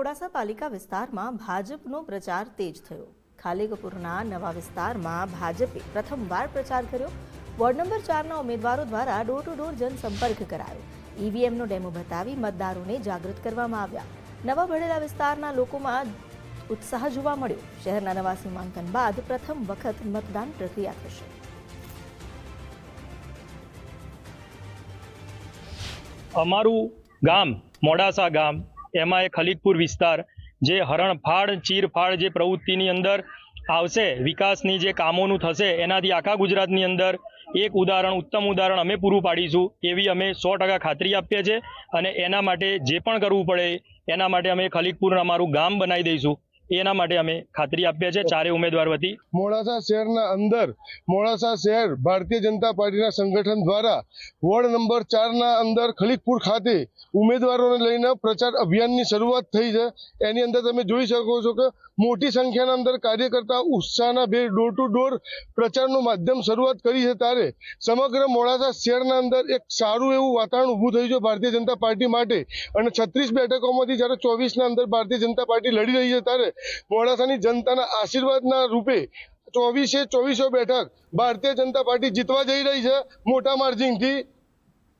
મોડાસા પાલિકા વિસ્તારમાં ભાજપનો પ્રચાર તેજ થયો। ખાલીકપુરના નવા વિસ્તારમાં ભાજપે પ્રથમવાર પ્રચાર કર્યો। વોર્ડ નંબર 4ના ઉમેદવારો દ્વારા ડોર ટુ ડોર જનસંપર્ક કરાયો। ઈવીએમનો ડેમો બતાવી મતદારોને જાગૃત કરવામાં આવ્યા। નવા ભળેલા વિસ્તારના લોકોમાં उत्साह જોવા મળ્યો। શહેરના નવા સીમાંકન બાદ પ્રથમ વખત મતદાન પ્રક્રિયા થશે। અમારું ગામ મોડાસા ગામ એમાં એ ખલીકપુર વિસ્તાર જે હરણફાળ ચીરફાળ જે પ્રવૃત્તિની અંદર આવશે, વિકાસની જે કામોનું થશે એનાથી આખા ગુજરાતની અંદર એક ઉદાહરણ, ઉત્તમ ઉદાહરણ અમે પૂરું પાડીશું એવી અમે 100% ખાતરી આપીએ છીએ। અને એના માટે જે પણ કરવું પડે એના માટે અમે ખલીકપુર અમારું ગામ બનાવી દઈશું એના માટે અમે ખાતરી આપીએ છીએ ચારે ઉમેદવાર વતી। મોડાસા શહેરના અંદર મોડાસા શહેર ભારતીય જનતા પાર્ટીના સંગઠન દ્વારા વોર્ડ નંબર 4ના અંદર ખલીકપુર ખાતે ઉમેદવારોને લઈને પ્રચાર અભિયાનની શરૂઆત થઈ છે। એની અંદર તમે જોઈ શકો છો કે મોટી સંખ્યાના અંદર કાર્યકર્તા ઉત્સાહના ભેર ડોર ટુ ડોર પ્રચારનું માધ્યમ શરૂઆત કરી છે। ત્યારે સમગ્ર મોડાસા શહેરના અંદર એક સારું એવું વાતાવરણ ઊભું થયું છે ભારતીય જનતા પાર્ટી માટે। અને 36 બેઠકોમાંથી જ્યારે 24ના અંદર ભારતીય જનતા પાર્ટી લડી રહી છે ત્યારે મોડાસાની જનતાના આશીર્વાદના રૂપે 24 બેઠક ભારતીય જનતા પાર્ટી જીતવા જઈ રહી છે મોટા માર્જિનથી।